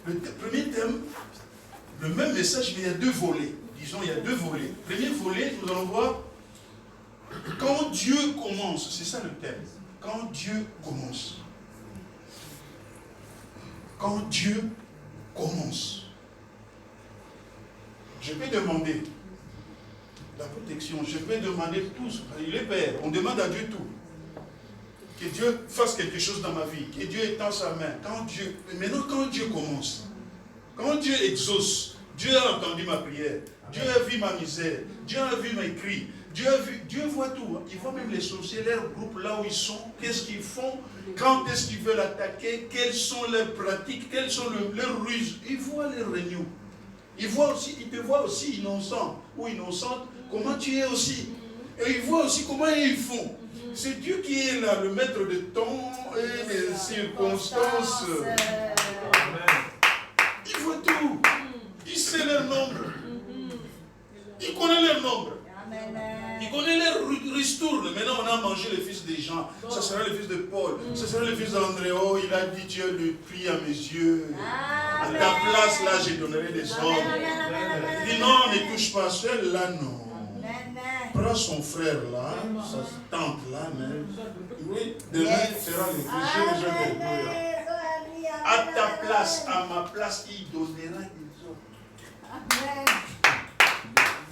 Le premier thème, le même message, mais il y a deux volets. Disons, il y a deux volets. Premier volet, nous allons voir quand Dieu commence. C'est ça le thème. Quand Dieu commence. Quand Dieu commence. Je peux demander la protection, je peux demander tout. Il est Père, on demande à Dieu tout. Que Dieu fasse quelque chose dans ma vie, que Dieu étend sa main. Maintenant, quand Dieu commence, quand Dieu exauce, Dieu a entendu ma prière, Dieu a vu ma misère, Dieu a vu mes cris, Dieu voit tout. Il voit même les sorciers, leur groupe là où ils sont, qu'est-ce qu'ils font, quand est-ce qu'ils veulent attaquer, quelles sont leurs pratiques, quelles sont leurs ruses. Il voit leurs réunions. Il te voit aussi innocent ou innocente, comment tu es aussi. Et il voit aussi comment ils font. C'est Dieu qui est là, le maître de temps et des circonstances. Il voit tout. Il sait leur nombre. Il connaît leur nombre. Il connaît leur ristourne. Maintenant, on a mangé le fils des gens. Ça sera le fils de Paul. Ça sera le fils d'Andréo. Il a dit, Dieu le prie à mes yeux. À ta place, là, je donnerai des hommes. Il dit, non, ne touche pas celui-là, non. Prends son frère là, sa tante là, oui, demain sera le fils de à ta place, à ma place, il donnera des hommes.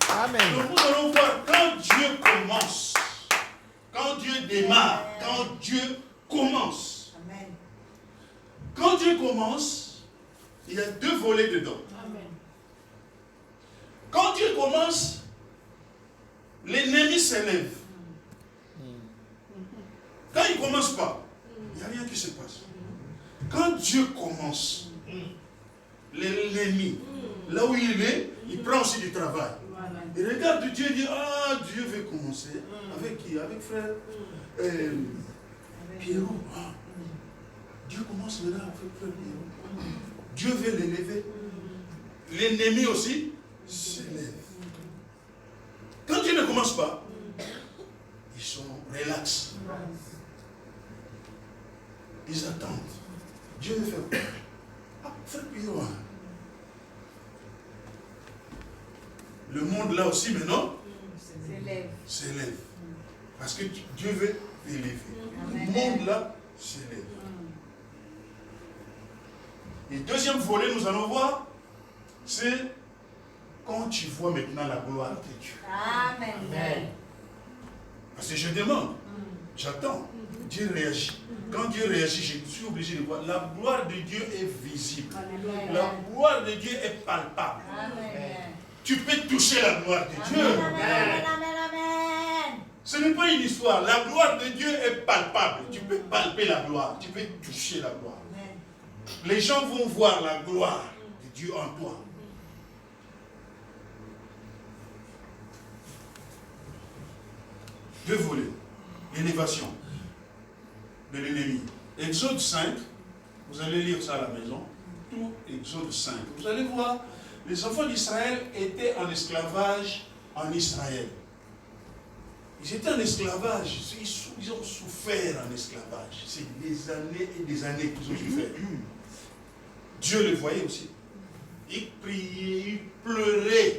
Amen. Donc nous allons voir quand Dieu commence, quand Dieu démarre, quand Dieu commence. Amen. Quand Dieu commence, il y a deux volets dedans. Amen. Quand Dieu commence, l'ennemi s'élève. Quand il ne commence pas, il n'y a rien qui se passe. Quand Dieu commence, l'ennemi, là où il est, il prend aussi du travail. Il regarde Dieu et dit, ah, Dieu veut commencer. Avec qui? Avec frère Pierrot. Ah. Dieu commence maintenant avec frère Pierrot. Dieu veut l'élever. L'ennemi aussi s'élève. Quand Dieu ne commence pas, ils sont relax. Ils attendent. Dieu veut faire quoi? Ah, frère Pierrot. Le monde là aussi maintenant s'élève. Parce que Dieu veut élever. Le monde là s'élève. Et deuxième volet, nous allons voir, c'est quand tu vois maintenant la gloire de Dieu. Amen. Parce que je demande, j'attends, Dieu réagit. Quand Dieu réagit, je suis obligé de voir. La gloire de Dieu est visible. Amen. La gloire de Dieu est palpable. Amen. Tu peux toucher la gloire de Dieu. Amen. Amen. Ce n'est pas une histoire. La gloire de Dieu est palpable. Tu peux palper la gloire. Tu peux toucher la gloire. Amen. Les gens vont voir la gloire de Dieu en toi. Deux volets. L'élévation de l'ennemi. Exode 5, vous allez lire ça à la maison. Tout Exode 5. Vous allez voir, les enfants d'Israël étaient en esclavage en Israël. Ils étaient en esclavage. Ils ont souffert en esclavage. C'est des années et des années qu'ils ont souffert. Dieu le voyait aussi. Il priait,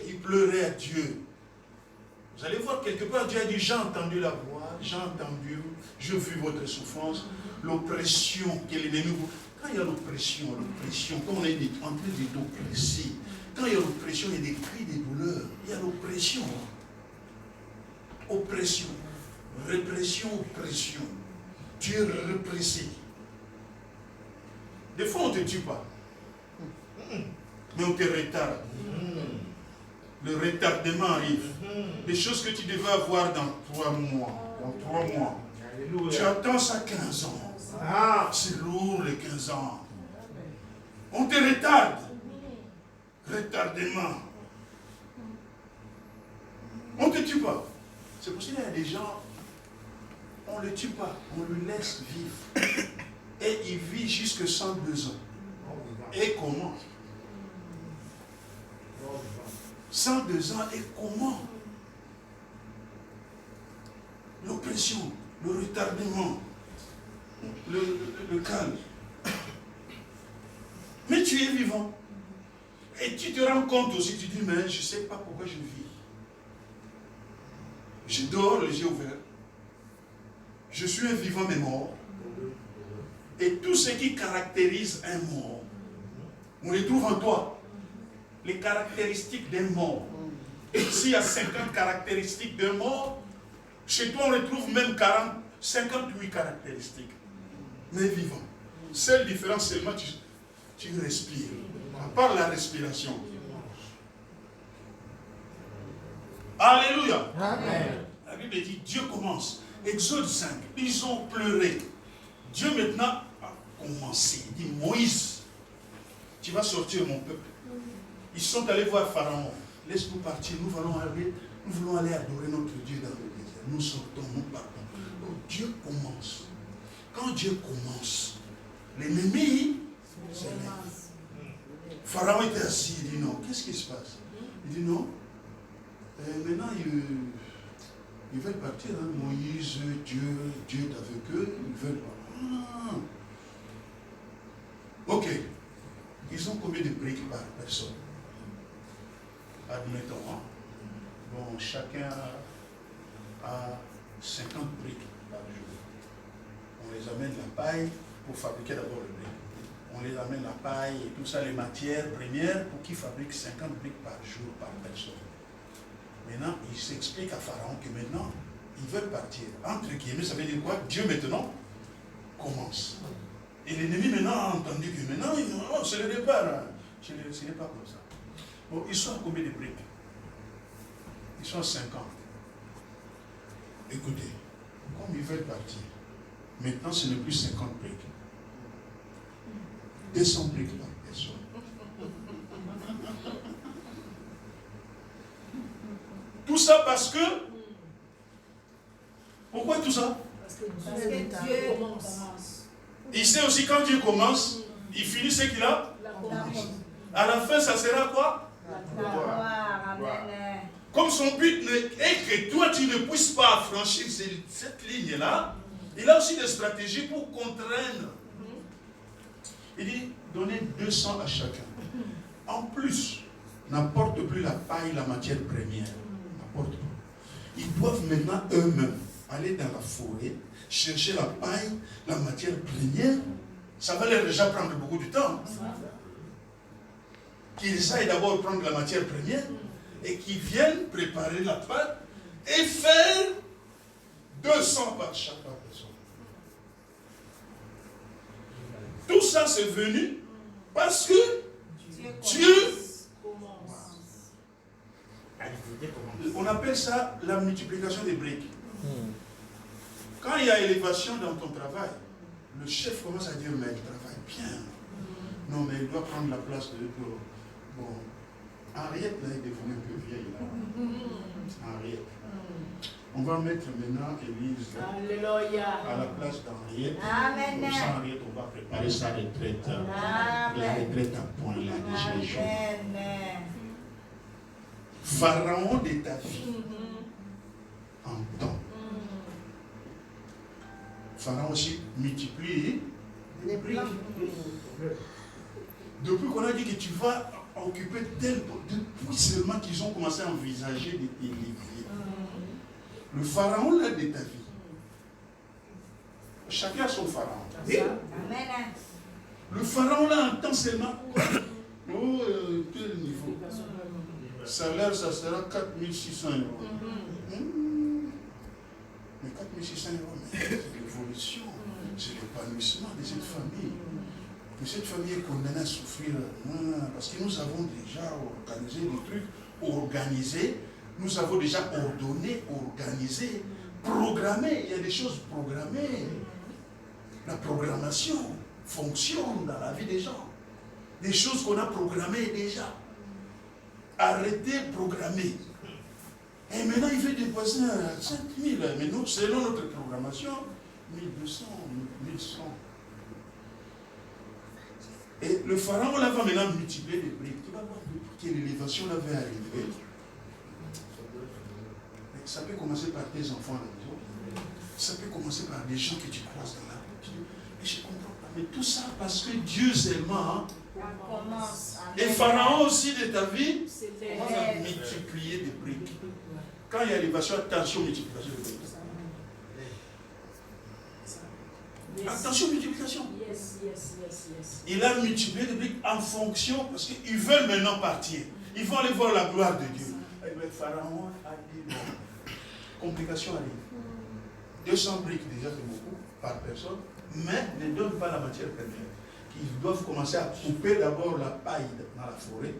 il pleurait à Dieu. Vous allez voir quelque part, Dieu a dit, j'ai entendu la voix, j'ai entendu, j'ai vu votre souffrance, l'oppression que l'ennemi vous... Quand il y a l'oppression, quand on est en train d'oppresser, quand il y a l'oppression, il y a des cris, des douleurs, il y a l'oppression. Oppression, répression, oppression. Tu es répressé. Des fois, on ne te tue pas, mais on te retarde. Le retardement arrive. Des choses que tu devais avoir dans 3 mois. Alléluia. Tu attends ça 15 ans. Ah, c'est lourd les 15 ans. On te retarde. Retardement. On ne te tue pas. C'est pour ça qu'il y a des gens, on ne le tue pas, on le laisse vivre. Et il vit jusque 102 ans. Et comment? 102 ans, et comment? L'oppression, le retardement, le calme. Mais tu es vivant. Et tu te rends compte aussi, tu dis, mais je ne sais pas pourquoi je vis. Je dors les yeux ouverts. Je suis un vivant mais mort. Et tout ce qui caractérise un mort, on les trouve en toi. Les caractéristiques d'un mort. S'il y a 50 caractéristiques d'un mort, chez toi on retrouve même 58 caractéristiques. Mais vivant. Seule différence seulement, tu respires. À part la respiration. Alléluia. Amen. La Bible dit, Dieu commence. Exode 5, ils ont pleuré. Dieu maintenant a commencé. Il dit, Moïse, tu vas sortir mon peuple. Ils sont allés voir Pharaon. Laisse-nous partir, nous voulons aller adorer notre Dieu dans le désert. Nous sortons, nous partons. Donc Dieu commence. Quand Dieu commence, l'ennemi se lève. Pharaon était assis, il dit non, qu'est-ce qui se passe? Il dit non, maintenant ils veulent partir, hein. Moïse, Dieu est avec eux, ils veulent pas. Ok, ils ont combien de briques par personne? Admettons, hein. Bon, chacun a 50 briques par jour. On les amène la paille pour fabriquer d'abord le brique. On les amène la paille et tout ça, les matières premières pour qu'ils fabriquent 50 briques par jour par personne. Maintenant, il s'explique à Pharaon que maintenant, ils veulent partir. Entre guillemets, ça veut dire quoi? Dieu maintenant commence. Et l'ennemi maintenant a entendu que maintenant, c'est le départ. Hein. Ce n'est pas comme ça. Bon, ils sont à combien de briques? Ils sont à 50. Écoutez, comme ils veulent partir, maintenant ce n'est plus 50 briques. 200 briques par personne. Tout ça parce que... Pourquoi tout ça? Parce que Dieu commence. Il sait aussi quand Dieu commence, il finit ce qu'il a. À la fin, ça sera quoi? Comme son but est que toi, tu ne puisses pas franchir cette ligne-là, il a aussi des stratégies pour contraindre. Il dit, donnez 200 à chacun. En plus, n'apporte plus la paille, la matière première. N'apporte pas. Ils doivent maintenant eux-mêmes aller dans la forêt, chercher la paille, la matière première. Ça va leur déjà prendre beaucoup de temps. Qu'ils aillent d'abord prendre la matière première et qu'ils viennent préparer la pâte et faire 200 par chaque personne. Tout ça c'est venu parce que Dieu commence. On appelle ça la multiplication des briques. Quand il y a élévation dans ton travail, le chef commence à dire, mais il travaille bien. Non, mais il doit prendre la place de... Bon, Henriette, là, est devenue un peu vieille, là. Henriette. On va mettre maintenant Élise à la place d'Henriette. Amen. Pour ça, Henriette, on va préparer sa retraite. La retraite à point, là, des jours. Pharaon de ta vie, entend. Pharaon aussi multiplie les briques. Depuis qu'on a dit que tu vas occuper tel... Depuis seulement qu'ils ont commencé à envisager de t'élever. Le pharaon là de ta vie. Chacun a son pharaon. Le pharaon là entend seulement... Oh, quel niveau? Salaire, ça sera 4600 €. Mais 4600 €, c'est l'évolution, c'est l'épanouissement de cette famille. Que cette famille est condamnée à souffrir. Parce que nous avons déjà organisé des trucs, organisé, nous avons déjà ordonné, organisé, programmé. Il y a des choses programmées. La programmation fonctionne dans la vie des gens. Des choses qu'on a programmées déjà. Arrêtez, programmer. Et maintenant, il fait dépasser 5000. Mais nous, selon notre programmation, 1200, 1100. Et le pharaon là va maintenant multiplier les briques. Tu vas voir que l'élévation là va arriver. Mais ça peut commencer par tes enfants à la maison. Ça peut commencer par des gens que tu croises dans la rue. Mais je ne comprends pas. Mais tout ça parce que Dieu seulement Et Pharaon aussi de ta vie, commence à multiplier des briques. Quand il y a élévation, attention, multiplication de briques. Attention, multiplication. Il a multiplié des briques en fonction, parce qu'ils veulent maintenant partir. Ils vont aller voir la gloire de Dieu. Et le Pharaon a dit non. Complication arrive. 200 briques déjà c'est beaucoup par personne, mais ne donne pas la matière première. Ils doivent commencer à couper d'abord la paille dans la forêt,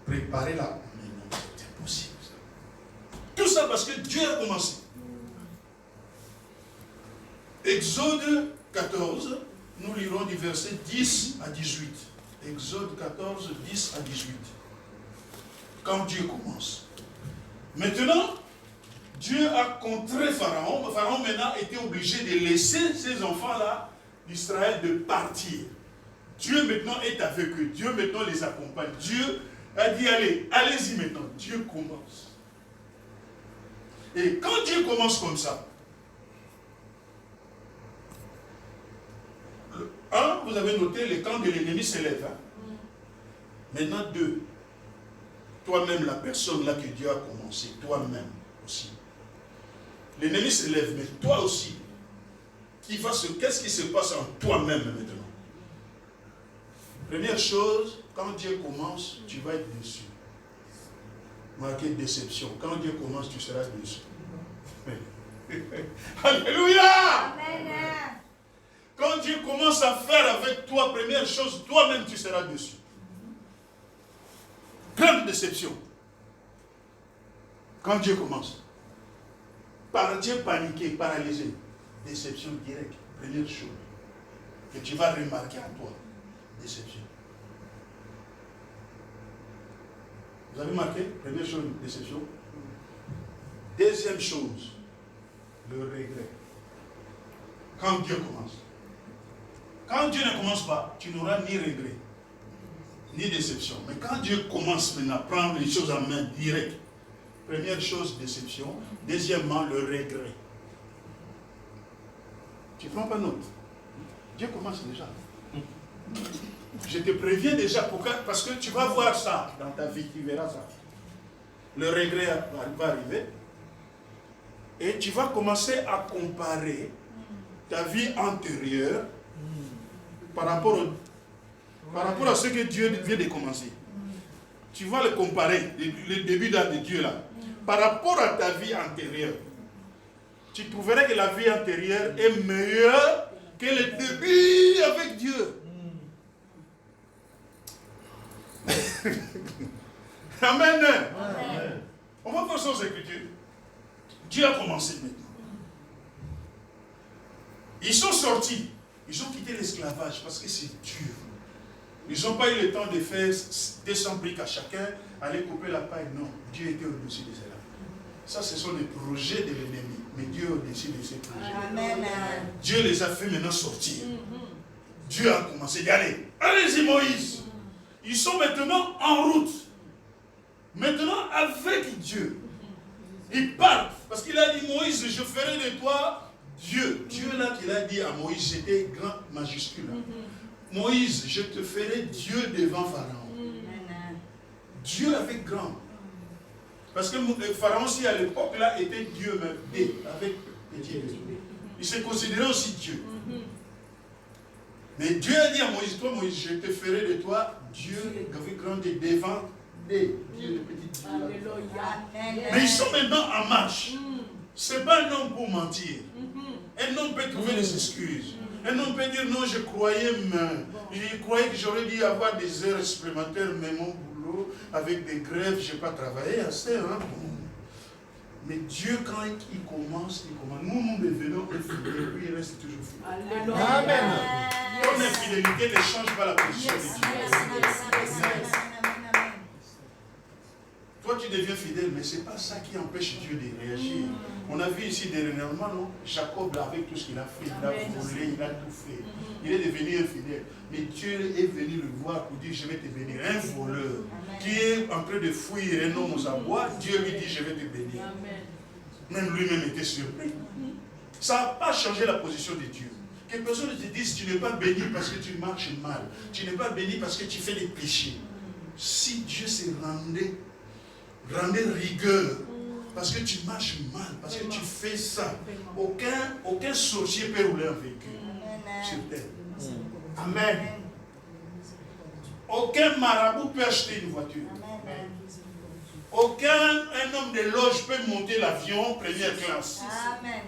préparer la... Mais non, c'est impossible ça. Tout ça parce que Dieu a commencé. Exode 14, nous lirons du verset 10 à 18. Exode 14, 10 à 18. Quand Dieu commence. Maintenant, Dieu a contré Pharaon. Pharaon maintenant était obligé de laisser ces enfants-là d'Israël de partir. Dieu maintenant est avec eux. Dieu maintenant les accompagne. Dieu a dit, allez, allez-y maintenant. Dieu commence. Et quand Dieu commence comme ça, vous avez noté, le camp de l'ennemi s'élève. Hein? Maintenant, 2. Toi-même, la personne là que Dieu a commencé, toi-même aussi. L'ennemi s'élève, mais toi aussi. Qu'est-ce qui se passe en toi-même maintenant? Première chose, quand Dieu commence, tu vas être déçu. Marqué déception. Quand Dieu commence, tu seras déçu. Alléluia! Amen. Quand Dieu commence à faire avec toi, première chose, toi-même tu seras déçu. Grande déception. Quand Dieu commence. Dieu paniqué, paralysé. Déception directe. Première chose que tu vas remarquer en toi. Déception. Vous avez marqué? Première chose, déception. Deuxième chose, le regret. Quand Dieu commence. Quand Dieu ne commence pas, tu n'auras ni regret, ni déception. Mais quand Dieu commence maintenant à prendre les choses en main direct, première chose, déception. Deuxièmement, le regret. Tu ne prends pas note. Dieu commence déjà. Je te préviens déjà, pourquoi? Parce que tu vas voir ça dans ta vie, tu verras ça. Le regret va arriver. Et tu vas commencer à comparer ta vie antérieure par rapport à ce que Dieu vient de commencer. Tu vas le comparer, le début de Dieu là, par rapport à ta vie antérieure. Tu trouverais que la vie antérieure est meilleure que le début avec Dieu. Amen. Amen. On va voir sans écriture. Dieu a commencé maintenant. Ils sont sortis. Ils ont quitté l'esclavage parce que c'est dur. Ils n'ont pas eu le temps de faire 200 briques à chacun, aller couper la paille. Non, Dieu était au-dessus de cela. Ça, ce sont les projets de l'ennemi. Mais Dieu est au-dessus de ces projets. Amen. Dieu les a fait maintenant sortir. Dieu a commencé d'y aller. Allez-y Moïse. Ils sont maintenant en route. Maintenant avec Dieu. Ils partent. Parce qu'il a dit, Moïse, je ferai de toi Dieu. Dieu là qu'il a dit à Moïse, c'était grand majuscule. Moïse, je te ferai Dieu devant Pharaon. Dieu avec grand. Parce que Pharaon aussi à l'époque là était Dieu même. Avec petit. Il se considérait aussi Dieu. Mais Dieu a dit à Moïse, toi Moïse, je te ferai de toi Dieu avec grand devant Dieu, le petit Dieu. Mais ils sont maintenant en marche. Ce n'est pas un homme pour mentir. Un homme peut trouver des excuses. Un homme peut dire non, je croyais que j'aurais dû avoir des heures supplémentaires, mais mon boulot, avec des grèves, je n'ai pas travaillé assez. Hein? Mais Dieu, quand il commence, il commence. Nous devenons infidèles, lui, il reste toujours fidèle. Amen. Ton infidélité ne change pas la position de Dieu. Toi, tu deviens fidèle, mais ce n'est pas ça qui empêche Dieu de réagir. On a vu ici dernièrement, non? Jacob, avec tout ce qu'il a fait, il a volé, il a tout fait. Il est devenu infidèle. Mais Dieu est venu le voir pour dire, je vais te bénir. Un voleur qui est en train de fuir un homme aux abois, Dieu lui dit, je vais te bénir. Même lui-même était surpris. Ça n'a pas changé la position de Dieu. Que personne ne te dise tu n'es pas béni parce que tu marches mal. Tu n'es pas béni parce que tu fais des péchés. Si Dieu se rendait rigueur, parce que tu marches mal, parce que tu fais ça, aucun sorcier peut rouler un véhicule sur terre. Amen. Aucun marabout peut acheter une voiture. Aucun homme de loge peut monter l'avion première classe. Amen.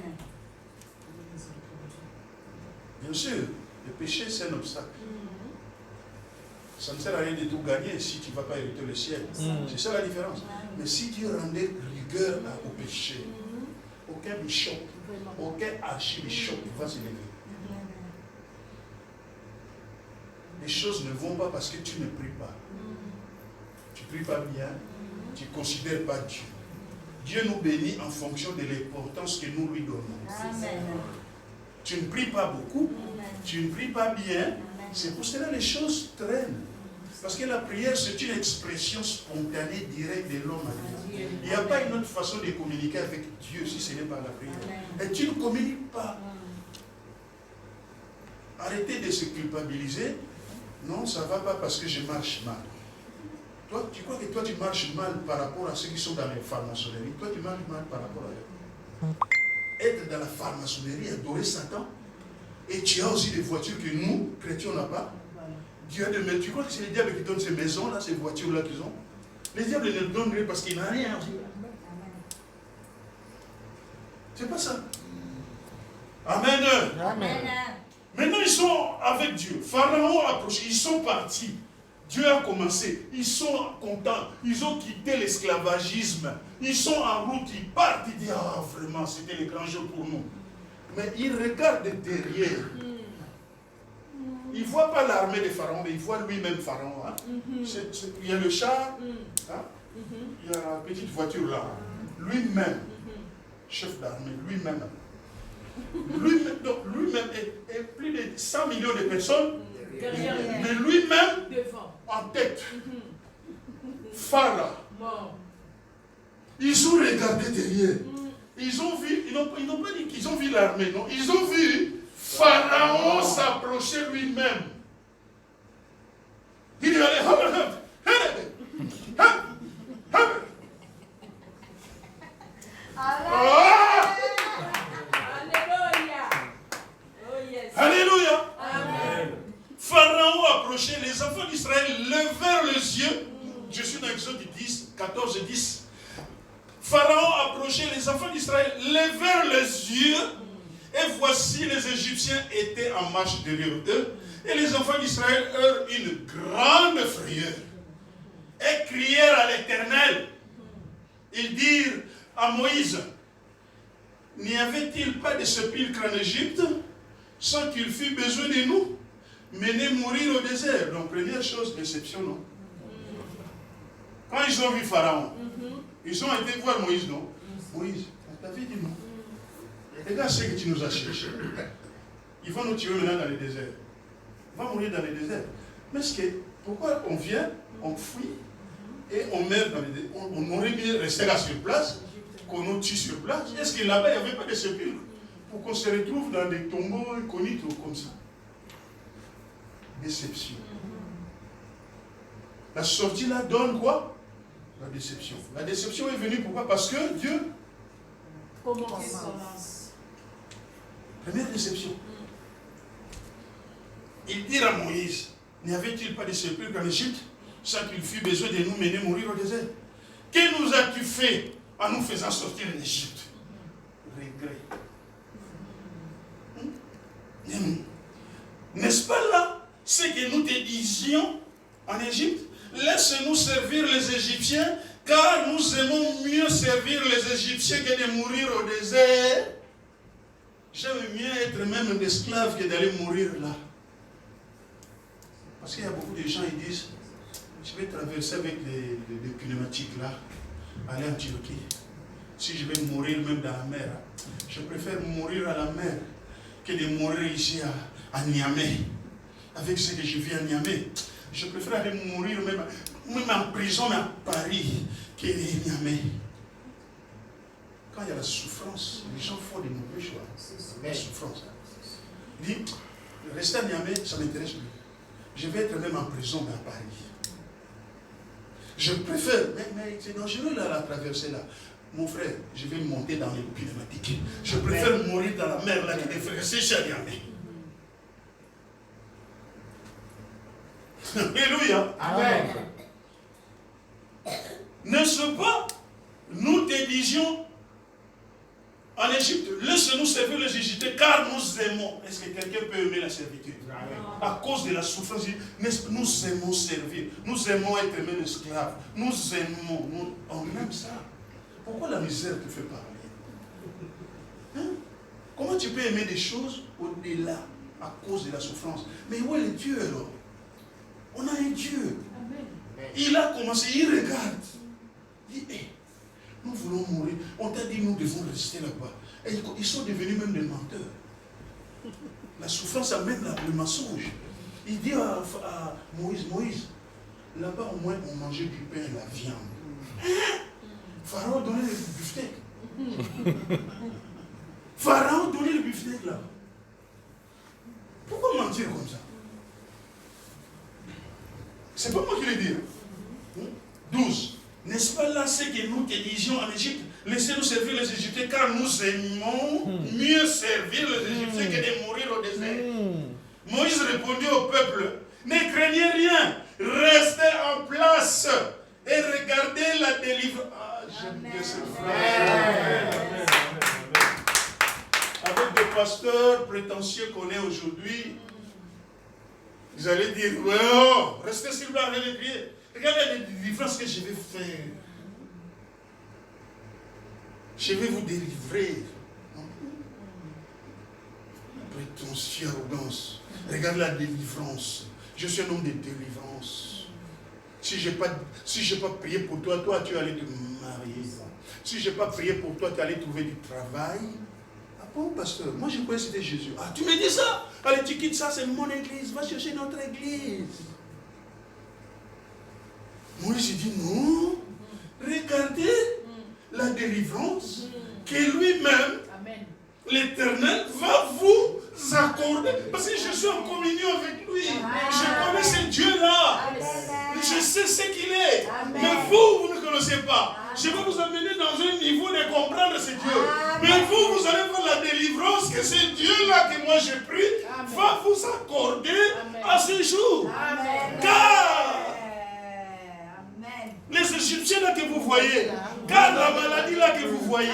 Bien sûr, le péché c'est un obstacle. Ça ne sert à rien de tout gagner si tu ne vas pas hériter le ciel. C'est ça la différence. Mais si Dieu rendait rigueur au péché, aucun bishop, aucun archibishop ne va se lever. Les choses ne vont pas parce que tu ne pries pas. Tu ne pries pas bien, tu ne considères pas Dieu. Dieu nous bénit en fonction de l'importance que nous lui donnons. Amen. Tu ne pries pas beaucoup, tu ne pries pas bien, c'est pour cela que les choses traînent. Parce que la prière, c'est une expression spontanée, directe de l'homme à Dieu. Il n'y a pas une autre façon de communiquer avec Dieu si ce n'est pas la prière. Et tu ne communiques pas. Arrêtez de se culpabiliser. Non, ça ne va pas parce que je marche mal. Toi, tu crois que toi tu marches mal par rapport à ceux qui sont dans les francs-maçonneries. Toi tu marches mal par rapport à eux. Être dans la franc-maçonnerie, adorer Satan. Et tu as aussi des voitures que nous, chrétiens, n'avons pas. Dieu a donné. Tu crois que c'est les diables qui donnent ces maisons-là, ces voitures-là qu'ils ont? Les diables ne donnent rien parce qu'ils n'ont rien. C'est pas ça. Amen. Amen. Maintenant, ils sont avec Dieu. Pharaon a approché, ils sont partis. Dieu a commencé. Ils sont contents. Ils ont quitté l'esclavagisme. Ils sont en route, ils partent. Ils disent, ah, vraiment, c'était le grand jour pour nous. Mais ils regardent derrière. Ils ne voient pas l'armée de Pharaon, mais ils voient lui-même Pharaon. Hein. Il y a le char, hein. Il y a la petite voiture là. Lui-même, chef d'armée, lui-même. Lui-même et plus de 100 millions de personnes, mais lui-même en tête. Pharaon. Ils ont regardé derrière. Ils ont vu, ils n'ont pas dit qu'ils ont vu l'armée, non. Ils ont vu Pharaon s'approcher lui-même. Il dit, allez, Alléluia. Amen. Pharaon approchait, les enfants d'Israël levèrent les yeux. Je suis dans Exode 10, 14 et 10. Pharaon approchait, les enfants d'Israël levèrent les yeux. Et voici les Égyptiens étaient en marche derrière eux. Et les enfants d'Israël eurent une grande frayeur. Et crièrent à l'Éternel. Ils dirent à Moïse, n'y avait-il pas de sépulcre en Égypte sans qu'il fût besoin de nous mener mourir au désert? Donc première chose, déception, non? Quand ils ont vu Pharaon, ils ont été voir Moïse, non? Moïse, t'as vu, dis-nous. Regarde ce que tu nous as cherché. Ils vont nous tuer maintenant dans le désert. On va mourir dans le désert. Mais pourquoi on vient, on fuit et on meurt dans le désert? On aurait mieux rester là sur place, qu'on nous tue sur place. Est-ce que là-bas, il n'y avait pas de sépulcre pour qu'on se retrouve dans des tombeaux inconnus comme ça? Déception. La sortie là donne quoi? La déception. La déception est venue pourquoi? Parce que Dieu commence. Première déception. Ils dirent à Moïse, n'y avait-il pas de sépulcre en Égypte sans qu'il fût besoin de nous mener mourir au désert? Que nous as-tu fait en nous faisant sortir d'Égypte? Regret. N'est-ce pas là ce que nous te disions en Égypte? Laisse-nous servir les Égyptiens, car nous aimons mieux servir les Égyptiens que de mourir au désert. J'aime mieux être même un esclave que d'aller mourir là. Parce qu'il y a beaucoup de gens qui disent, je vais traverser avec les pneumatiques là, aller en Turquie. Si je vais mourir même dans la mer, je préfère mourir à la mer que de mourir ici à Niamey. Avec ce que je vis à Niamey, je préfère aller mourir même en prison à Paris que à Niamey. Quand il y a la souffrance, les gens font des mauvais choix. La souffrance. Il dit, rester à Niamey, ça ne m'intéresse plus. Je vais être même en prison à Paris. Je préfère, mais c'est dangereux là, la traversée là. Mon frère, je vais monter dans les pneumatiques. Je préfère mourir dans la mer là que de rester chez Niamey. Alléluia. Amen. N'est-ce pas? Nous te disions en Égypte, laisse-nous servir les Égyptiens car nous aimons. Est-ce que quelqu'un peut aimer la servitude? À cause de la souffrance, nous aimons servir. Nous aimons être même esclaves. Nous aimons. On aime ça. Pourquoi la misère te fait parler? Hein? Comment tu peux aimer des choses au-delà à cause de la souffrance? Mais où est le Dieu alors? On a un Dieu. Amen. Il a commencé, il regarde. Il dit, hey, nous voulons mourir. On t'a dit, nous devons rester là-bas. Et ils sont devenus même des menteurs. La souffrance amène le mensonge. Il dit à Moïse, là-bas au moins on mangeait du pain et la viande. Hein? Pharaon donnait le beefsteak. Pharaon donnait le beefsteak là. Pourquoi mentir comme ça? C'est pas moi qui le dis. 12. N'est-ce pas là ce que nous te disions en Égypte? Laissez-nous servir les Égyptiens car nous aimons mieux servir les Égyptiens que de mourir au désert. Moïse répondit au peuple, ne craignez rien, restez en place et regardez la délivrance. Ah, j'aime bien cette phrase. Avec des pasteurs prétentieux qu'on est aujourd'hui, ils allaient dire, oh, restez sur place, allez prier. Regardez la délivrance que je vais faire. Je vais vous délivrer. Prétentieux, arrogance. Regarde la délivrance. Je suis un homme de délivrance. Si je n'ai pas prié pour toi, toi tu allais te marier. Si je n'ai pas prié pour toi, tu allais trouver du travail. Ah bon, pasteur, moi je croyais que c'était Jésus. Ah, tu me dis ça? Allez, tu quittes ça, c'est mon église. Va chercher notre église. Moïse dit non. Regardez la délivrance que lui-même, l'Éternel, va vous accorder. Parce que je suis en communion avec lui. Je connais ce Dieu-là. Je sais ce qu'il est. Mais vous ne connaissez pas. Je vais vous amener dans un niveau de comprendre ce Dieu. Mais vous allez voir la délivrance que ce Dieu-là que moi j'ai pris va vous accorder à ce jour. Car les Égyptiens là que vous voyez, car la maladie là que vous voyez,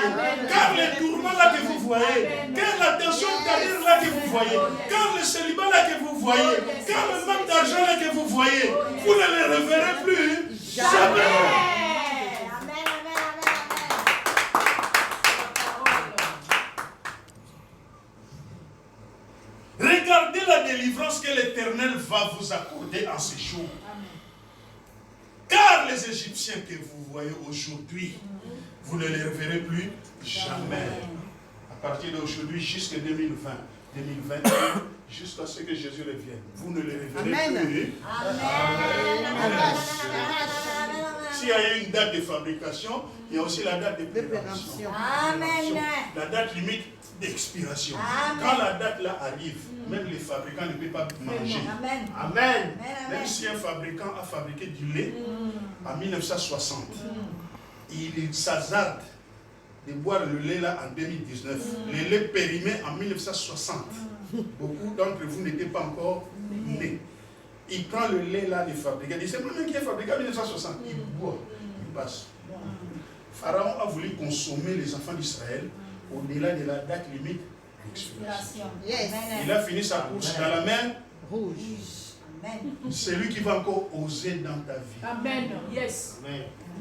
car les tourments là que vous voyez, car la tension de carrière là que vous voyez, car le célibat là que vous voyez, car le manque d'argent là que vous voyez, vous ne les reverrez plus jamais. Regardez la délivrance que l'Éternel va vous accorder en ce jour. Car les Égyptiens que vous voyez aujourd'hui, vous ne les reverrez plus jamais. À partir d'aujourd'hui jusqu'à 2020, 2021, jusqu'à ce que Jésus revienne, vous ne les reverrez plus. Amen. S'il y a une date de fabrication, il y a aussi la date de préparation. La date limite d'expiration. Quand la date là arrive, même les fabricants ne peuvent pas manger. Amen. Même si un fabricant a fabriqué du lait en 1960, il s'hasarde de boire le lait là en 2019. Le lait périmé en 1960. Beaucoup d'entre vous n'étaient pas encore nés. Il prend le lait là des fabricants. C'est lui-même qui est fabriqué en 1960. Il boit, il passe. Pharaon a voulu consommer les enfants d'Israël au-delà de la date limite d'expiration. Il a fini sa course dans la mer rouge. C'est lui qui va encore oser dans ta vie. Amen. Yes.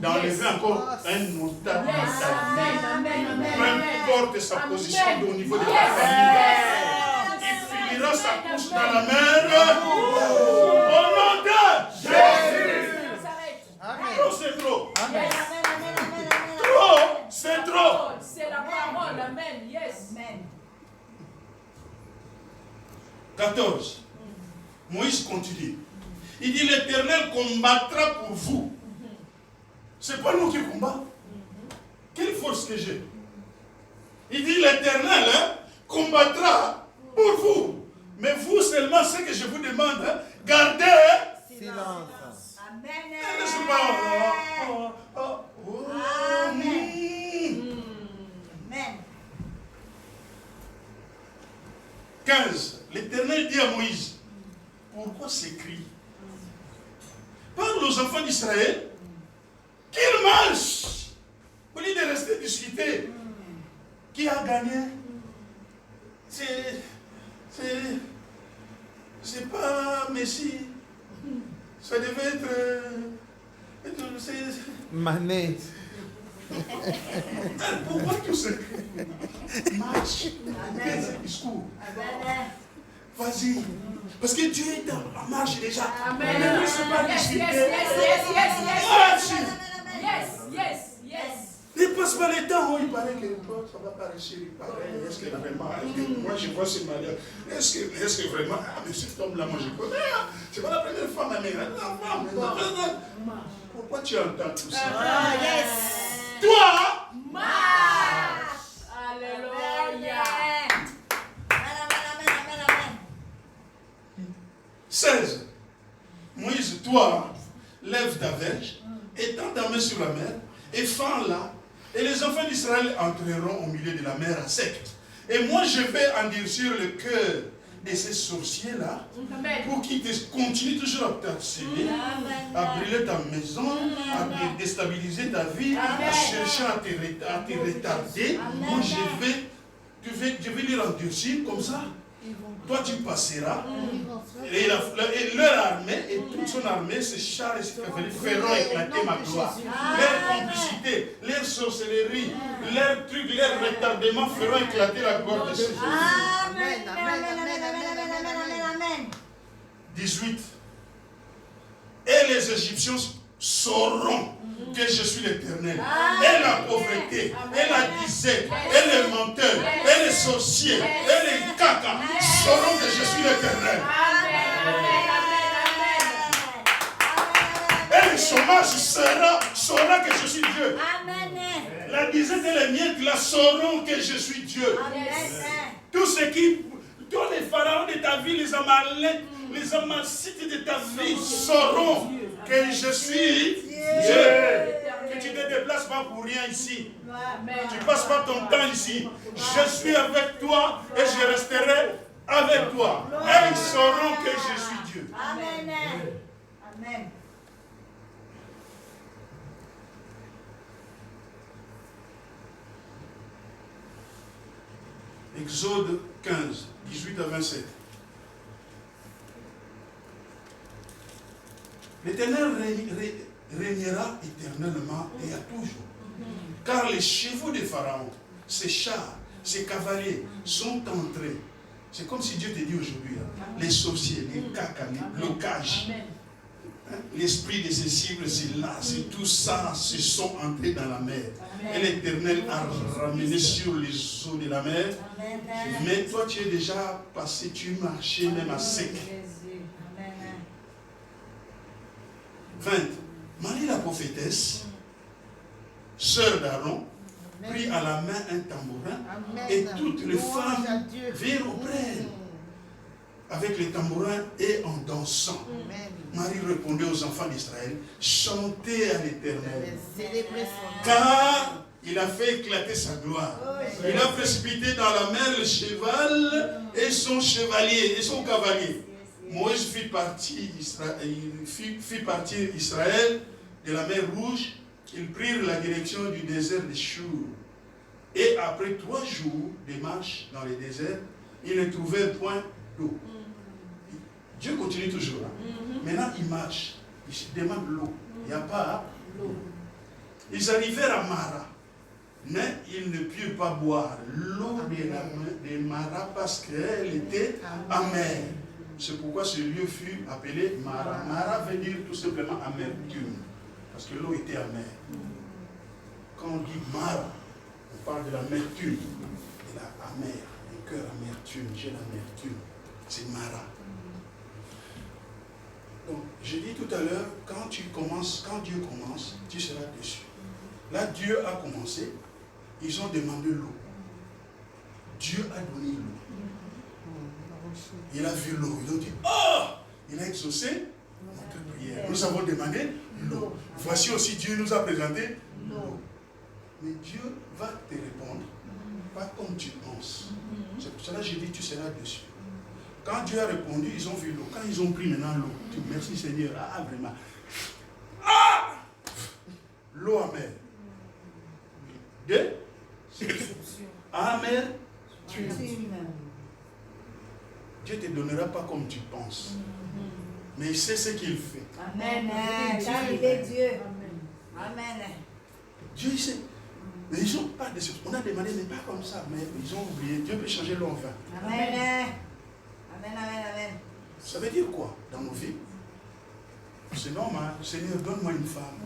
D'enlever encore un notable dans ta vie. Peu importe sa position au niveau de ta famille. Il finira sa course dans la mer. Au nom de Jésus. Trop, c'est trop. Trop, c'est trop. C'est la parole. Amen. Yes. 14. Moïse continue. Il dit l'Éternel combattra pour vous. C'est pas nous qui combattons. Quelle force que j'ai. Il dit l'Éternel combattra pour vous. Mais vous seulement, ce que je vous demande, hein, gardez silence. Amen. N'est-ce pas? Amen. Amen. 15. L'Éternel dit à Moïse, pourquoi ces cris? Parle aux enfants d'Israël qu'ils marchent au lieu de rester discuter. Qui a gagné? C'est pas Messi. Ça devait être Mané. Pourquoi tous ces cris? Marche. Quel discours? Vas-y. Parce que Dieu est en marche déjà. Amen. Ne laisse pas discuter. Ne passe pas le temps où il paraît que ça va pas réussir. Est-ce que vraiment, moi je vois ce mariage, est-ce que vraiment, mais cet homme-là, moi je connais, c'est pas la première fois, ma mère, pourquoi tu entends tout ça? Toi, Marche. Alléluia. 16. Moïse, toi, lève ta verge, étends ta main sur la mer, et fends-la, et les enfants d'Israël entreront au milieu de la mer à sec. Et moi, je vais endurcir le cœur de ces sorciers-là, pour qu'ils continuent toujours à t'harceler, à brûler ta maison, à déstabiliser ta vie, à chercher à te retarder. Moi, je vais les endurcir comme ça. Toi, tu passeras, et leur armée, et toute son armée, ses chars et ses cavaliers feront éclater ma gloire. Leur complicité, leur sorcellerie, leurs trucs, leurs retardements feront éclater la gloire de Jésus. Amen. 18. Et les Égyptiens sauront que je suis l'Éternel. Et la pauvreté, et la disette, et les menteurs, et les sorciers, et les caca sauront que je suis l'Éternel. Et le chômage saura que je suis Dieu. La disette et les miettes la sauront que je suis Dieu. Tous les pharaons de ta vie, les Amalek, les Amalcites de ta vie sauront que je suis Dieu. Que tu ne te déplaces pas pour rien ici. Tu ne passes pas ton temps ici. Je suis avec toi et je resterai avec toi. Et ils sauront que je suis Dieu. Amen. Amen. Exode 15, 18 à 27. L'Éternel régnera éternellement et à toujours. Car les chevaux de Pharaon, ses chars, ses cavaliers sont entrés. C'est comme si Dieu te dit aujourd'hui, les sorciers, les caca, les blocages, l'esprit de ces cibles, c'est là, c'est tout ça, se sont entrés dans la mer. Et l'Éternel a ramené sur les eaux de la mer. Mais toi, tu es déjà passé, tu marchais même à sec. 20. Marie la prophétesse, sœur d'Aaron, prit à la main un tambourin et toutes les femmes virent auprès avec les tambourins et en dansant. Marie répondait aux enfants d'Israël, chantez à l'Éternel, car il a fait éclater sa gloire. Il a précipité dans la mer le cheval et son chevalier et son cavalier. Moïse fit partir Israël de la mer Rouge. Ils prirent la direction du désert de Chour. Et après 3 jours de marche dans le désert, ils ne trouvèrent point d'eau. Dieu continue toujours. Maintenant, ils marchent. Ils se demandent l'eau. Il n'y a pas l'eau. Ils arrivèrent à Mara. Mais ils ne purent pas boire l'eau de Mara parce qu'elle était amère. C'est pourquoi ce lieu fut appelé Mara. Mara veut dire tout simplement amertume. Parce que l'eau était amère. Quand on dit Mara, on parle de l'amertume. De la amère. Le cœur amertume. J'ai l'amertume. C'est Mara. Donc, j'ai dit tout à l'heure, quand Dieu commence, tu seras déçu. Là, Dieu a commencé. Ils ont demandé l'eau. Dieu a donné l'eau. Il a vu l'eau. Ils ont dit, oh, il a exaucé notre prière. Nous avons demandé l'eau. Voici aussi Dieu nous a présenté l'eau. Mais Dieu va te répondre, pas comme tu penses. C'est pour cela que j'ai dit, tu seras déçu. Quand Dieu a répondu, ils ont vu l'eau. Quand ils ont pris maintenant l'eau, tu dis, merci Seigneur. Ah, vraiment. Ah! L'eau amère. Deux. Amère. Dieu ne te donnera pas comme tu penses. Mais il sait ce qu'il fait. Amen. Car il est Dieu. Amen. Dieu, il sait. Mais ils n'ont pas de... On a demandé, mais pas comme ça. Mais ils ont oublié. Dieu peut changer l'eau en vin. Amen. Amen. Ça veut dire quoi dans nos vies? C'est normal. Seigneur, donne-moi une femme.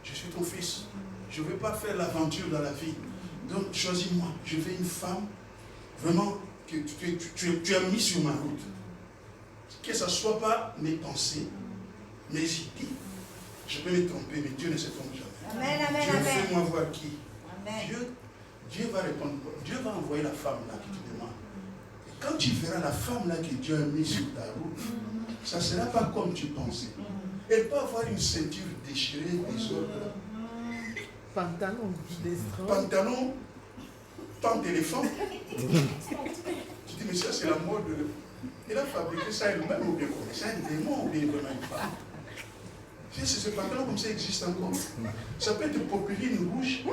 Je suis ton fils. Je ne veux pas faire l'aventure dans la vie. Donc, choisis-moi. Je veux une femme vraiment que tu as mis sur ma route. Que ce ne soit pas mes pensées, mes idées. Je peux me tromper, mais Dieu ne se trompe jamais. Amen. Dieu, fais-moi voir qui. Amen. Dieu va répondre. Dieu va envoyer la femme là qui te demande. Et quand tu verras la femme là que Dieu a mis sur ta route, ça ne sera pas comme tu pensais. Elle peut avoir une ceinture déchirée, désordre. Pantalon, tant d'éléphant. Tu dis, mais ça c'est la mode. Il a fabriqué ça elle-même ou bien quoi? C'est un démon ou bien vraiment une femme? Si ce pantalon comme ça existe encore. Ça peut être popeline rouge.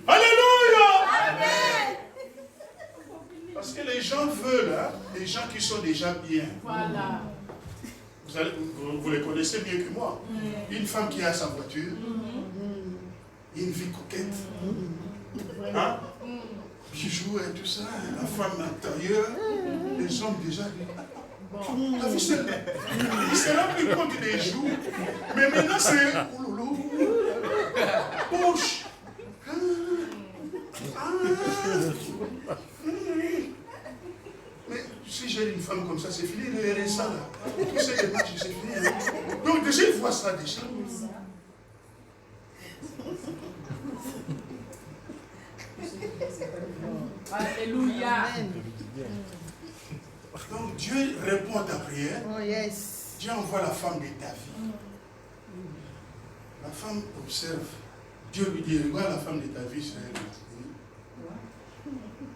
Alléluia! Amen. Parce que les gens veulent, hein, les gens qui sont déjà bien. Voilà. Vous les connaissez mieux que moi. Une femme qui a sa voiture, une vie coquette, hein, bijoux et tout ça, la femme intérieure, les hommes déjà. La vie, c'est il se rend plus compte des jours. Mais maintenant, c'est poche. Mais si j'ai une femme comme ça, c'est fini, elle est ça là. Tous ces démarches, c'est fini. Hein. Donc déjà, il voit ça déjà. Alléluia. Donc Dieu répond à ta prière. Oh yes. Dieu envoie la femme de ta vie. La femme observe. Dieu lui dit, regarde la femme de ta vie, c'est elle.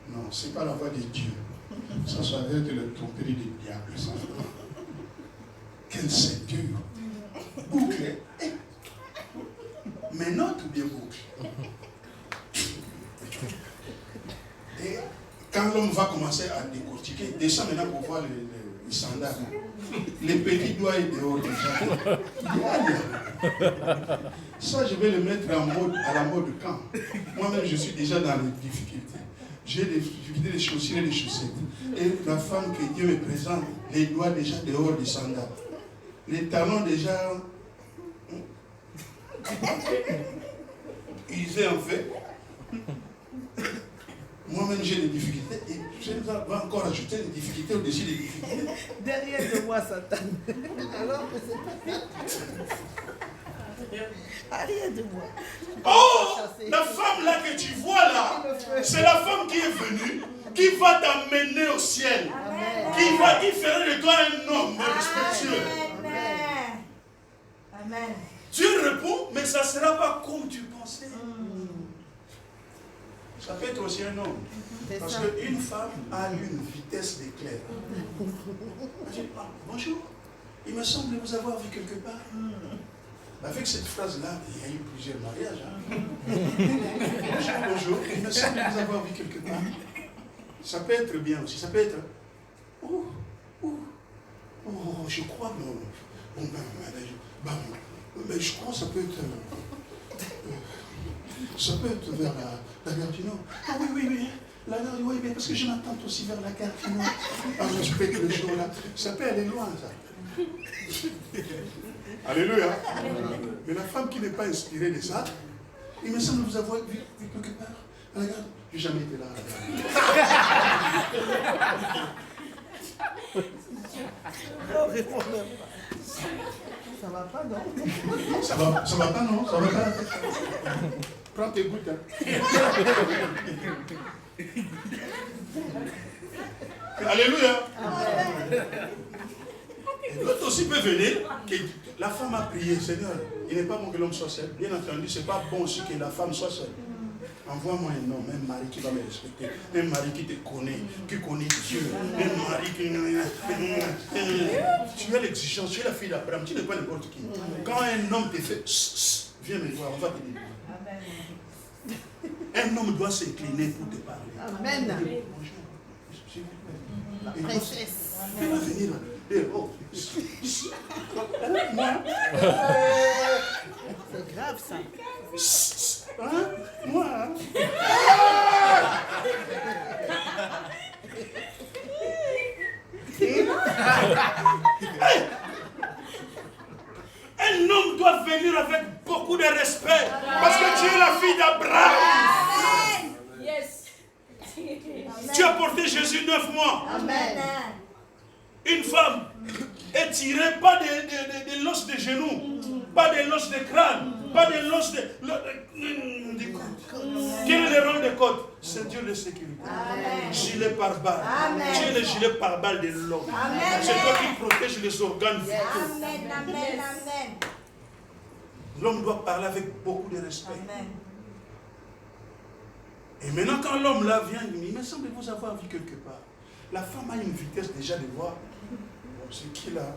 Non, ce n'est pas la voix de Dieu. Ça, ça va être le tromperie du diable. Ça. Quelle ceinture. Boucle. Mais note ou bien boucle. Et quand l'homme va commencer à décortiquer, descend maintenant pour voir les sandales. Les petits doigts et dehors déjà. Ça, je vais le mettre à la mode quand. Moi-même, je suis déjà dans les difficultés. J'ai des difficultés de chaussures et de chaussettes. Et la femme que Dieu me présente, les doigts déjà dehors des sandales. Les talons déjà usés en fait. Moi-même, j'ai des difficultés et je vais encore ajouter des difficultés au-dessus des difficultés. Derrière de moi, Satan. Alors que c'est pas arrière de moi. Oh, la femme là que tu vois là, c'est la femme qui est venue, qui va t'amener au ciel, qui fera de toi un homme respectueux. Amen. Amen. Dieu répond, mais ça ne sera pas comme tu pensais. Ça peut être aussi un homme. Parce qu'une femme a une vitesse d'éclair. Bonjour, il me semble vous avoir vu quelque part. Avec cette phrase-là, il y a eu plusieurs mariages. Hein? Bonjour, il me semble vous avoir vu quelque part. Ça peut être bien aussi. Ça peut être. Oh, je crois que. Mais je crois que ça peut être. Ça peut être vers la gare du Nord. Ah oui. La gare du Nord, oui, parce que je m'attends aussi vers la gare du Nord. Ah, respecte le jour là. Ça peut aller loin, ça. Alléluia. Mais la femme qui n'est pas inspirée de ça, il me semble vous avoir vu quelque part. À la gare. Je n'ai jamais été là. Ça va pas, non? Ça va pas, non? Ça va pas. Prends tes gouttes. Hein. Alléluia. L'autre aussi peut venir, que la femme a prié, Seigneur, il n'est pas bon que l'homme soit seul. Bien entendu, ce n'est pas bon aussi que la femme soit seule. Envoie-moi un homme, un mari qui va me respecter, un mari qui te connaît, qui connaît Dieu, un mari qui... Tu as l'exigence, tu es la fille d'Abraham, tu n'es pas n'importe qui. Quand un homme te fait, viens me voir, on va te dire. Un homme doit s'incliner pour te parler. Amen. La princesse. Il va venir. Oh, moi. C'est grave ça. Hein? Moi. Hein? Un homme doit venir avec beaucoup de respect. Parce que tu es la fille d'Abraham. Yes. Tu as porté Jésus 9 mois. Amen. Une femme est tirée pas de l'os de genoux, pas de l'os de crâne, pas de l'os de côte. Quel est le rôle de côte? Ceinture de sécurité. Amen. Gilet pare-balles. Tu es le gilet pare-balles de l'homme. C'est toi qui protège les organes vitaux. Amen, amen, amen. L'homme doit parler avec beaucoup de respect. Amen. Et maintenant, quand l'homme là vient, il me semble vous avoir vu quelque part. La femme a une vitesse déjà de voir. Bon, c'est qui là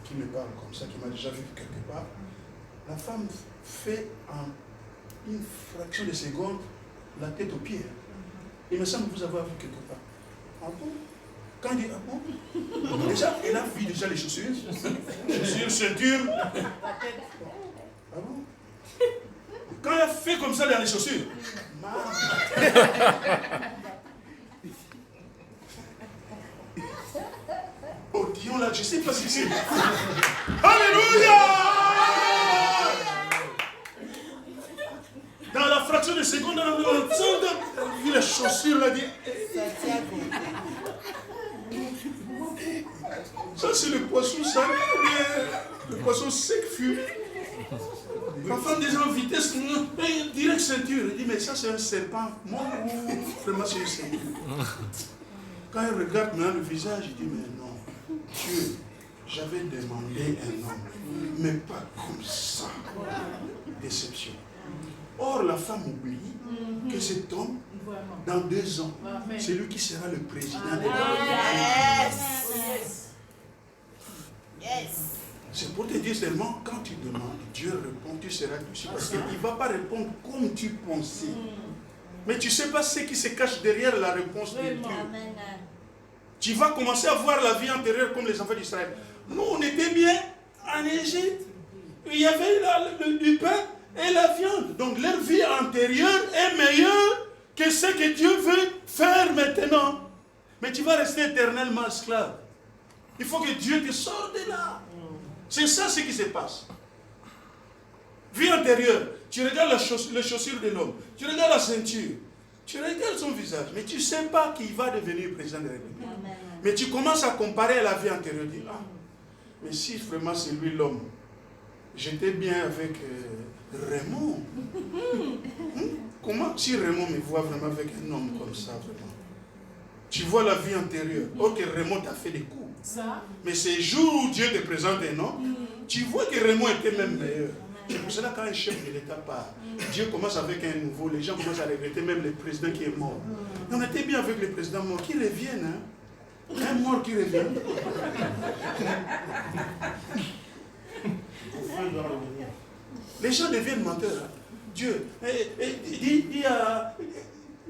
qui me parle comme ça, qui m'a déjà vu quelque part. La femme fait en une fraction de seconde la tête aux pieds. Il me semble vous avoir vu quelque part. Ah bon? Quand il dit ah bon? Déjà, elle a vu déjà les chaussures. Chaussures, ceinture. Ah bon? Quand elle a fait comme ça dans les chaussures. Oh Dieu là, je ne sais pas si c'est. Alléluia! Dans la fraction de seconde, on a vu les chaussures là, dit. Ça c'est le poisson salé, le poisson sec fumé. La femme déjà en vitesse, direct ceinture. Elle dit mais ça c'est un serpent. Moi, vraiment c'est une ceinture. Quand elle regarde maintenant le visage, il dit mais non. Dieu, j'avais demandé un homme, mais pas comme ça. Déception. Or, la femme oublie que cet homme, dans 2 ans, c'est lui qui sera le président de la Yes. C'est pour te dire seulement, quand tu demandes, Dieu répond, tu seras dessus. Parce qu'il ne va pas répondre comme tu pensais. Mais tu ne sais pas ce qui se cache derrière la réponse de Dieu. Tu vas commencer à voir la vie antérieure comme les enfants d'Israël. Nous, on était bien en Égypte. Il y avait du pain et la viande. Donc leur vie antérieure est meilleure que ce que Dieu veut faire maintenant. Mais tu vas rester éternellement esclave. Il faut que Dieu te sorte de là. C'est ça ce qui se passe. Vie antérieure. Tu regardes les chaussures de l'homme. Tu regardes la ceinture. Tu regardes son visage, mais tu ne sais pas qu'il va devenir président de la République. Amen. Mais tu commences à comparer à la vie antérieure. Tu dis, ah, mais si vraiment c'est lui l'homme, j'étais bien avec Raymond. Comment si Raymond me voit vraiment avec un homme comme ça, vraiment? Tu vois la vie antérieure. Ok, Raymond t'a fait des coups. Ça? Mais c'est le jour où Dieu te présente un homme, tu vois que Raymond était même meilleur. C'est pour cela quand un chef de l'État part, Dieu commence avec un nouveau, les gens commencent à regretter même le président qui est mort. Et on était bien avec les présidents morts, qui reviennent. Hein? Un mort qui revient. Les gens deviennent menteurs. Hein? Dieu dit à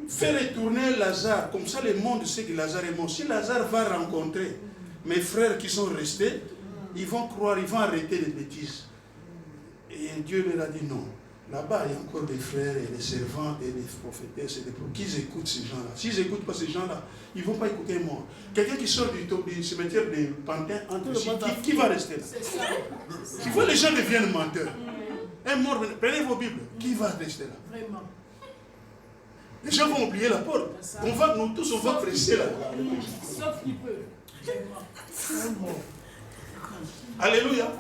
faire retourner Lazare, comme ça le monde sait que Lazare est mort. Si Lazare va rencontrer mes frères qui sont restés, ils vont croire, ils vont arrêter les bêtises. Et Dieu leur a dit non. Là-bas, il y a encore des frères et des servantes et des prophétesses et des prophètes. Qu'ils écoutent ces gens-là. S'ils n'écoutent pas ces gens-là, ils ne vont pas écouter moi. Quelqu'un qui sort du cimetière des Pantins, qui va rester là? Tu vois, les gens deviennent menteurs. Un mort, prenez vos Bibles. Qui va rester là? Vraiment. Les gens vont oublier la porte. Nous tous, on va presser là. Sauf qu'il peut. Alléluia.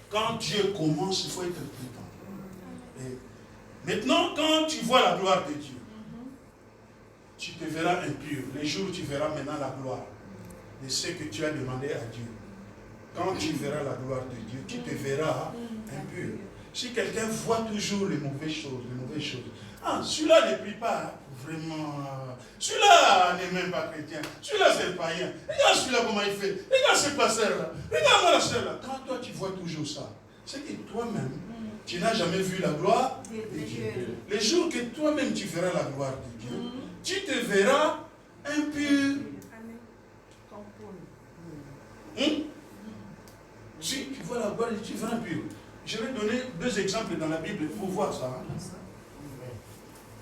Quand Dieu commence, il faut être prudent. Maintenant, quand tu vois la gloire de Dieu, tu te verras impur. Les jours où tu verras maintenant la gloire de ce que tu as demandé à Dieu. Quand tu verras la gloire de Dieu, tu te verras impur. Si quelqu'un voit toujours les mauvaises choses, ah, celui-là ne prie pas, vraiment. Celui-là n'est même pas chrétien. Celui-là, c'est le païen. Regarde celui-là comment il fait. Regarde ce pasteur-là. Regarde-moi la sœur-là. Quand toi, tu vois toujours ça, c'est que toi-même, tu n'as jamais vu la gloire de Dieu. Les jours que toi-même, tu verras la gloire de Dieu, tu te verras impur. Si tu vois la gloire de Dieu, tu verras impur. Je vais donner 2 exemples dans la Bible pour voir ça.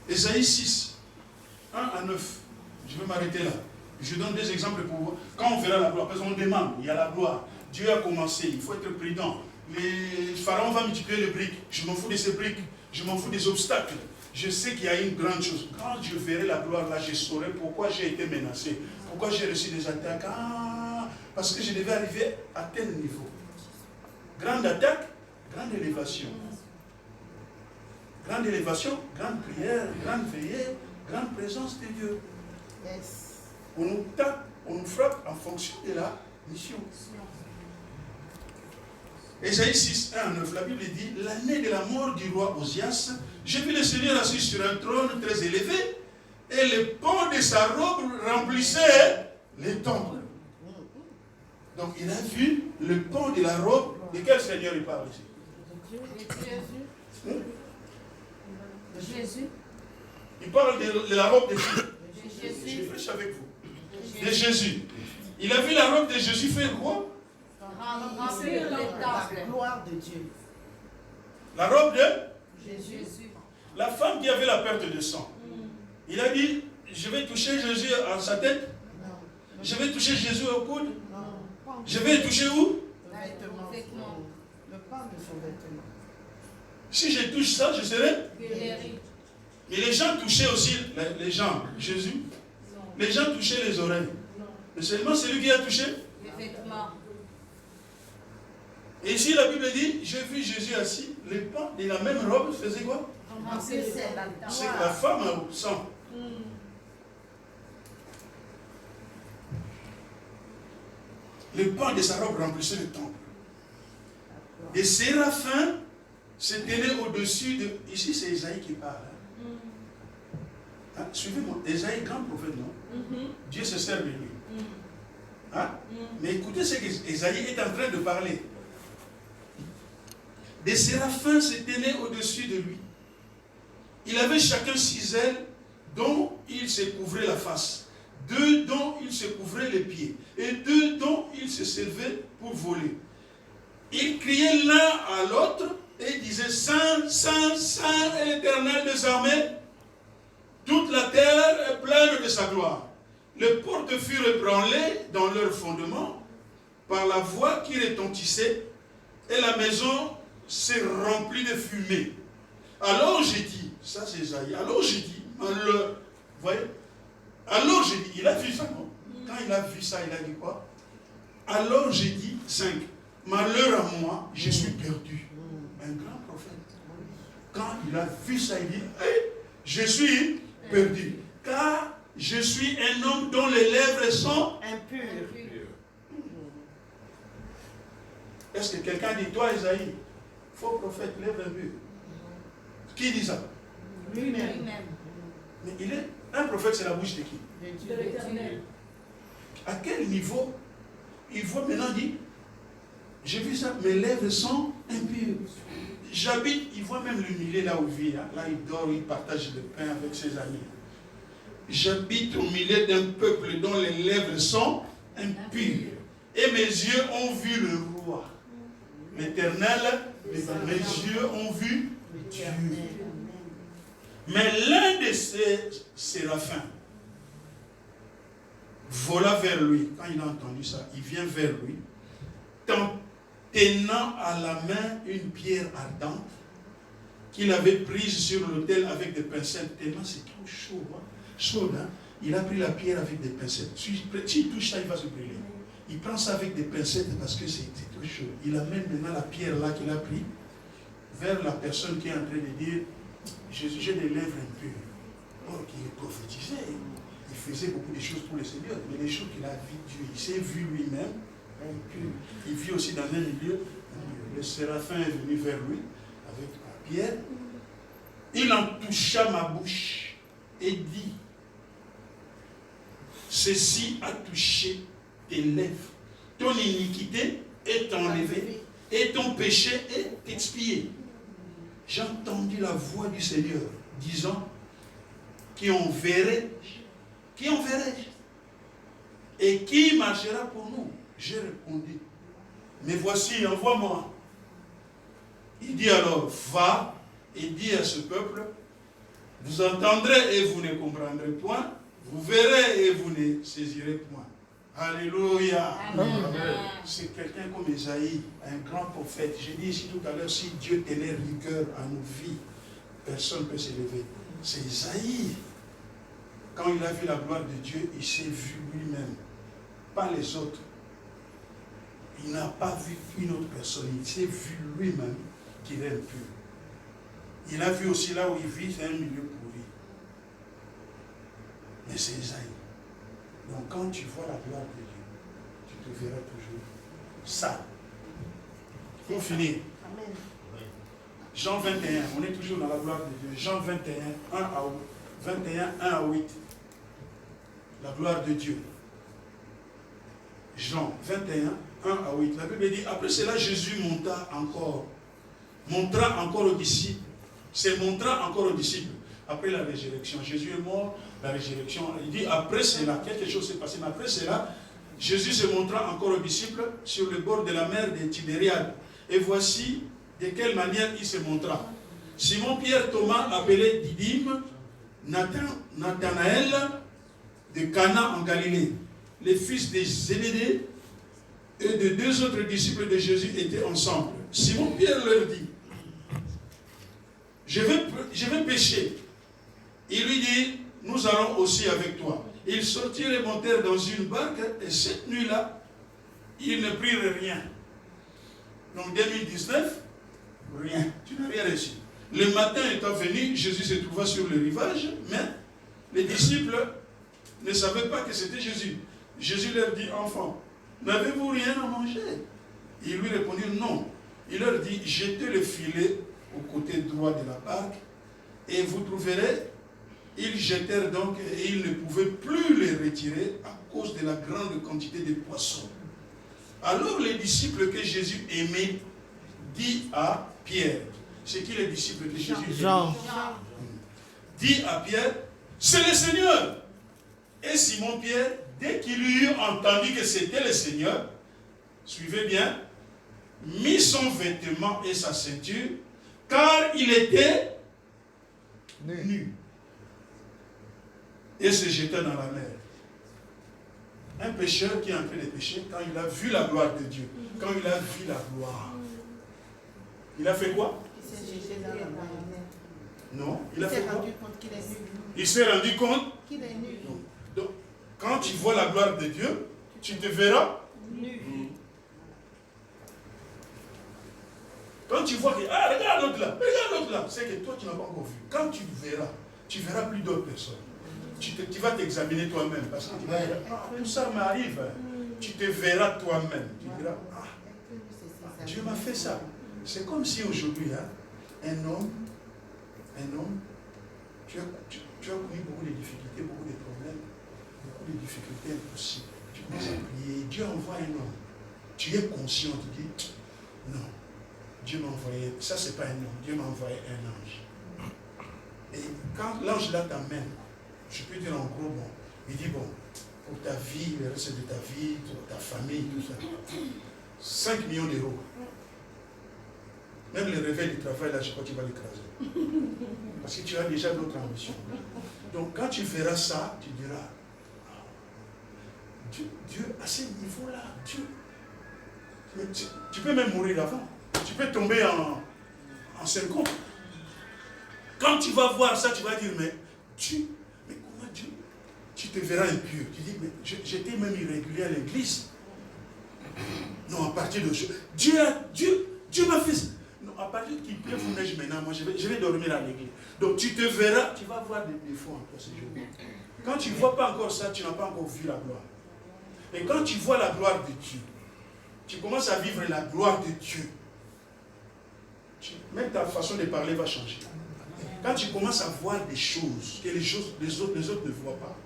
Ésaïe 6, 1 à 9. Je vais m'arrêter là. Je donne 2 exemples pour voir. Quand on verra la gloire, parce qu'on demande, il y a la gloire. Dieu a commencé, il faut être prudent. Les pharaons va multiplier les briques. Je m'en fous de ces briques. Je m'en fous des obstacles. Je sais qu'il y a une grande chose. Quand je verrai la gloire là, je saurai pourquoi j'ai été menacé. Pourquoi j'ai reçu des attaques. Ah, parce que je devais arriver à tel niveau. Grande attaque, grande élévation. Grande élévation, grande prière, grande veillée, grande présence de Dieu. Yes. On nous tape, on nous frappe en fonction de la mission. Ésaïe 6, 1 à 9, la Bible dit, l'année de la mort du roi Osias, j'ai vu le Seigneur assis sur un trône très élevé, et le pan de sa robe remplissait les temples. Donc il a vu le pan de la robe. De quel Seigneur il parle ici? Jésus. Il parle de la robe de qui? Jésus. Je suis avec vous. De Jésus. Il a vu la robe de Jésus faire quoi? Remplir les temples. La gloire de Dieu. La robe de Jésus. la femme qui avait la perte de sang. Il a dit, je vais toucher Jésus à sa tête. Non. Je vais toucher Jésus au coude. Non. Je vais le toucher où? Vêtements. Le pan de son vêtement. Si je touche ça, je serai. Guéri. Mais les gens touchaient aussi les jambes. Jésus. Les gens touchaient les oreilles. Mais seulement celui qui a touché. Les vêtements. Et ici la Bible dit, j'ai vu Jésus assis, les pans de la même robe faisaient quoi? C'est la C'est que la femme a au sang. Les pans de sa robe remplissaient le temple. Des séraphins se tenaient au-dessus de... Ici c'est Ésaïe qui parle. Hein, suivez-moi. Ésaïe, grand prophète, non? Dieu se sert de lui. Hein? Mais écoutez ce qu'Ésaïe est en train de parler. Des séraphins se tenaient au-dessus de lui. Il avait chacun 6 ailes dont il se couvrait la face, 2 dont il se couvrait les pieds, et 2 dont il se servait pour voler. Il criait l'un à l'autre et disait, Saint, Saint, Saint est l'Éternel des armées. Toute la terre est pleine de sa gloire. Les portes furent ébranlées dans leur fondement par la voix qui retentissait, et la maison s'est remplie de fumée. Alors j'ai dit, ça c'est Isaïe, alors j'ai dit, malheur, vous voyez? Alors j'ai dit, il a vu ça, non? Quand il a vu ça, il a dit quoi? Alors j'ai dit, 5, malheur à moi, je suis perdu. Un grand prophète. Quand il a vu ça, il dit, hey, je suis perdu. Car je suis un homme dont les lèvres sont impures. Est-ce que quelqu'un dit, toi, Isaïe, faux prophète, lèvres impures? Qui dit ça? Lui-même. Mais il est un prophète, c'est la bouche de qui? De l'Éternel. À quel niveau il voit maintenant dit, j'ai vu ça, mes lèvres sont impures. J'habite, il voit même le milieu là où il vit, hein. Là il dort, il partage le pain avec ses amis. J'habite au milieu d'un peuple dont les lèvres sont impures. Et mes yeux ont vu le roi. L'Éternel, mes yeux ont vu Dieu. Mais l'un de ces séraphins vola vers lui. Quand il a entendu ça, il vient vers lui, tenant à la main une pierre ardente qu'il avait prise sur l'autel avec des pincettes. Tellement c'est trop chaud. Hein? Chaud, hein? Il a pris la pierre avec des pincettes. S'il touche ça, il va se brûler. Il prend ça avec des pincettes parce que c'est trop chaud. Il amène maintenant la pierre là qu'il a pris vers la personne qui est en train de dire, Jésus, j'ai des lèvres impures. Or, qui est prophétisé. il faisait beaucoup de choses pour le Seigneur, mais les choses qu'il a vu Dieu, il s'est vu lui-même impur. Il vit aussi dans un milieu. Le séraphin est venu vers lui avec la pierre. Il en toucha ma bouche et dit, ceci a touché tes lèvres. Ton iniquité est enlevée et ton péché est expié. J'ai entendu la voix du Seigneur disant, qui enverrai-je et qui marchera pour nous? J'ai répondu, mais voici, envoie-moi. Il dit alors, va et dis à ce peuple, vous entendrez et vous ne comprendrez point, vous verrez et vous ne saisirez point. Alléluia. C'est quelqu'un comme Esaïe, un grand prophète. J'ai dit ici tout à l'heure, si Dieu tenait rigueur à nos vies, personne ne peut s'élever. C'est Esaïe. Quand il a vu la gloire de Dieu, il s'est vu lui-même, pas les autres. Il n'a pas vu une autre personne, il s'est vu lui-même qu'il est impur. Il a vu aussi là où il vit, c'est un milieu pourri. Mais c'est Esaïe. Donc quand tu vois la gloire de Dieu, tu te verras toujours sale. Pour finir, Jean 21, on est toujours dans la gloire de Dieu. Jean 21, 1 à 8. La gloire de Dieu. Jean 21, 1 à 8. La Bible dit, après cela, Jésus montra encore aux disciples. C'est montra encore aux disciples. Après la résurrection, Jésus est mort, la résurrection. Il dit, après cela, quelque chose s'est passé, mais après cela, Jésus se montra encore aux disciples sur le bord de la mer de Tibériade. Et voici de quelle manière il se montra. Simon-Pierre, Thomas, appelé Didyme, Nathanaël de Cana en Galilée, les fils de Zébédée et de deux autres disciples de Jésus étaient ensemble. Simon-Pierre leur dit, je vais pêcher. Il lui dit, nous allons aussi avec toi. Ils sortirent et montèrent dans une barque, et cette nuit-là, ils ne prirent rien. Donc 2019, rien. Tu n'as rien reçu. Le matin étant venu, Jésus se trouva sur le rivage, mais les disciples ne savaient pas que c'était Jésus. Jésus leur dit, enfants, n'avez-vous rien à manger? Ils lui répondirent non. Il leur dit, jetez le filet au côté droit de la barque, et vous trouverez. Ils jetèrent donc, et ils ne pouvaient plus les retirer à cause de la grande quantité de poissons. Alors les disciples que Jésus aimait dit à Pierre, c'est qui les disciples que Jésus aimait? Jean. Dit à Pierre, c'est le Seigneur. Et Simon-Pierre, dès qu'il eut entendu que c'était le Seigneur, suivez bien, mit son vêtement et sa ceinture, car il était nu. Et se jeta dans la mer. Un pécheur qui est en train de pécher, quand il a vu la gloire de Dieu, quand il a vu la gloire, il a fait quoi? Il s'est jeté dans la mer. Non, il a fait quoi? rendu compte qu'il est nu. Il s'est rendu compte Qu'il est nu. Donc, quand tu vois la gloire de Dieu, tu te verras Nu. Quand tu vois que, regarde l'autre là, c'est que toi tu n'as pas encore vu. Quand tu verras plus d'autres personnes. Tu vas t'examiner toi-même parce que tu vas dire, tout ça m'arrive. Tu te verras toi-même. Tu diras, Dieu m'a fait ça. C'est comme si aujourd'hui, un homme, tu as connu beaucoup de difficultés, beaucoup de problèmes, beaucoup de difficultés impossibles. Tu commences à prier, Dieu envoie un homme. Tu es conscient, tu dis, non, Dieu m'a envoyé, ça c'est pas un homme, Dieu m'a envoyé un ange. Et quand l'ange là t'amène, je peux dire en gros, bon, il dit, bon, pour ta vie, le reste de ta vie, pour ta famille, tout ça, 5 millions d'euros. Même le réveil du travail, là, je crois que tu vas l'écraser. Parce que tu as déjà d'autres ambitions. Donc, quand tu verras ça, tu diras, Dieu, à ce niveau-là, Dieu, tu peux même mourir avant. Tu peux tomber en seconde. Quand tu vas voir ça, tu vas dire, mais Dieu, mais comment Dieu? Tu te verras impur. Tu dis, mais j'étais même irrégulier à l'église. Non, à partir de Dieu m'a fait ça. Non, à partir qu'il pleuve neige maintenant, moi je vais dormir à l'église. Donc tu te verras, tu vas voir des défauts en toi ce jour. Quand tu ne vois pas encore ça, tu n'as pas encore vu la gloire. Et quand tu vois la gloire de Dieu, tu commences à vivre la gloire de Dieu. Même ta façon de parler va changer. Quand tu commences à voir des choses que les autres ne voient pas,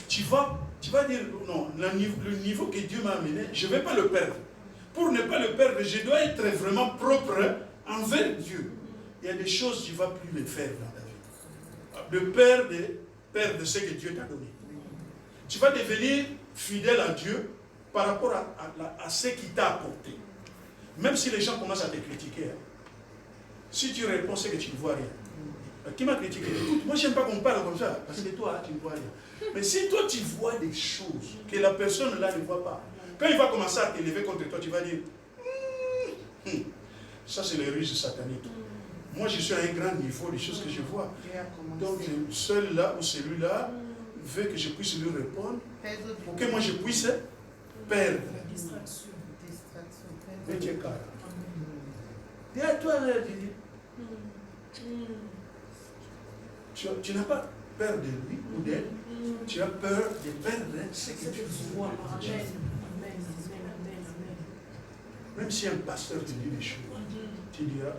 tu vas dire, non, le niveau que Dieu m'a amené, je ne vais pas le perdre. Pour ne pas le perdre, je dois être vraiment propre envers Dieu. Il y a des choses que tu ne vas plus les faire dans ta vie. De perdre ce que Dieu t'a donné. Tu vas devenir fidèle à Dieu par rapport à ce qu'il t'a apporté. Même si les gens commencent à te critiquer. Hein. Si tu réponds, c'est que tu ne vois rien. Qui m'a critiqué? Écoute, moi je n'aime pas qu'on parle comme ça, parce que toi, tu ne vois rien. Mais si toi tu vois des choses que la personne là ne voit pas, quand il va commencer à t'élever contre toi, tu vas dire, ça c'est les ruses sataniques. Moi je suis à un grand niveau des choses que je vois. Donc seul là ou celui-là veut que je puisse lui répondre pour que moi je puisse perdre. Distraction. Mais tu es calme. Dis à toi, tu n'as pas peur de lui ou d'elle, tu as peur de perdre ce que tu vois. Même si un pasteur te dit des choses, tu diras,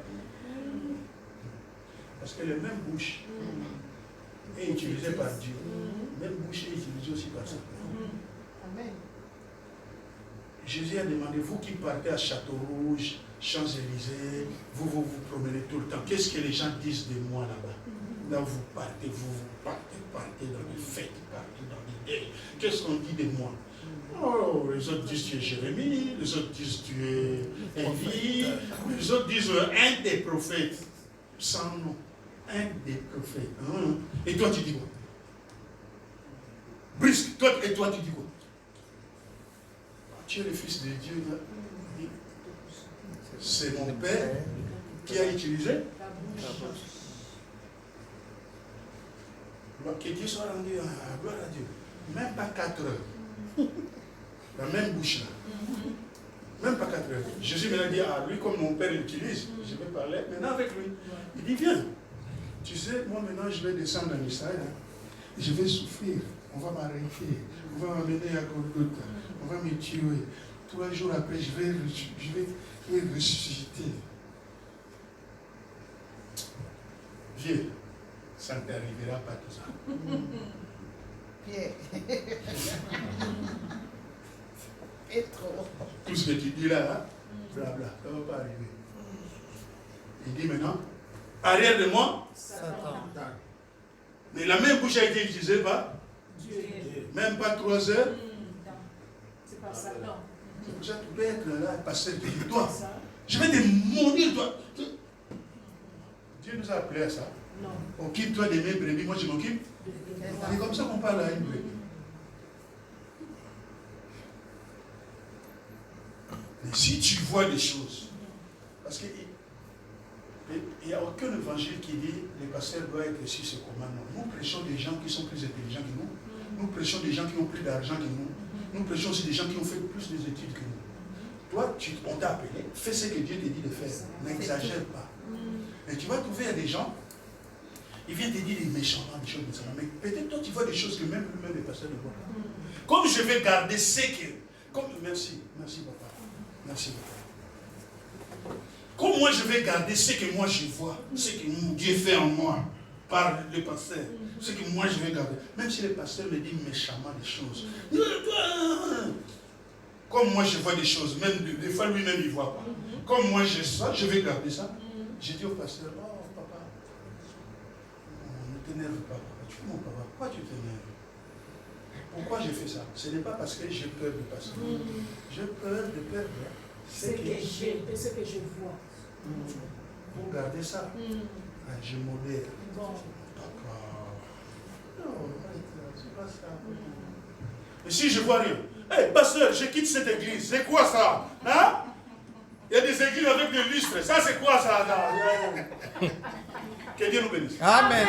parce que les mêmes bouches est utilisée par Dieu, même bouche est utilisée aussi par Satan. Amen. Jésus a demandé, vous qui partez à Château-Rouge, Champs-Élysées, vous promenez tout le temps. Qu'est-ce que les gens disent de moi là-bas? Là, vous partez dans les fêtes, partez dans les délais. Qu'est-ce qu'on dit de moi? Oh, les autres disent tu es Jérémie, les autres disent tu es Élie, les autres disent un des prophètes. Sans nom. Un des prophètes. Et toi, tu dis quoi? Brisque, toi, et toi, tu dis quoi? Tu es le fils de Dieu, là. C'est mon père qui a utilisé. Que Dieu soit rendu à gloire à Dieu. Même pas 4 heures. La même bouche là. Même pas 4 heures. Jésus m'a dit à lui, comme mon père l'utilise, je vais parler maintenant avec lui. Il dit, viens. Tu sais, moi maintenant je vais descendre en Israël. Je vais souffrir. On va m'arrêter. On va m'amener à Golgotha. On va me tuer. 3 jours après, je vais ressusciter. Viens. Ça ne t'arrivera pas tout ça. Pierre. Et trop. Tout ce que tu dis là, hein, blabla, ça ne va pas arriver. Il dit maintenant, arrière de moi, Satan. mais la même bouche a été utilisée par Dieu. même pas 3 heures. C'est par Satan. C'est pour ça que tu peux être là, pasteur, tu dis, toi, je vais te maudire, toi. Dieu nous a appelés à ça. Non. Occupe-toi de mes brebis, moi je m'occupe. C'est comme ça qu'on parle à une brebis. Mais si tu vois des choses, parce qu'il n'y a aucun évangile qui dit les pasteurs doivent être sur ce commandement. Nous prêchons des gens qui sont plus intelligents que nous. Nous prêchons des gens qui ont plus d'argent que nous. Nous prêchons aussi des gens qui ont fait plus d'études que nous. Toi, on t'a appelé, fais ce que Dieu te dit de faire. N'exagère pas. Et tu vas trouver des gens, ils viennent te dire des méchamment, des choses méchamment. Mais peut-être toi, tu vois des choses que même les pasteurs ne voient pas. Comme je vais garder ce que... Merci papa. Merci papa. Comme moi, je vais garder ce que moi je vois, ce que Dieu fait en moi, par le pasteur, ce que moi je vais garder. Même si le pasteur me dit méchamment des choses. Comme moi je vois des choses, même des fois lui-même il ne voit pas. Comme moi j'ai ça, je vais garder ça. J'ai dit au pasteur, oh papa, ne t'énerve pas, papa. Tu es mon papa, pourquoi tu t'énerves? Pourquoi j'ai fait ça? Ce n'est pas parce que j'ai peur de passer. J'ai peur de perdre Ce que j'ai et ce que je vois. Pour garder ça, je modère. Bon. D'accord. Non, c'est pas ça. Et si je vois rien, hey, pasteur, je quitte cette église. C'est quoi ça? Hein? Il y a des églises avec des lustres. Ça, c'est quoi ça? Que Dieu nous bénisse. Amen.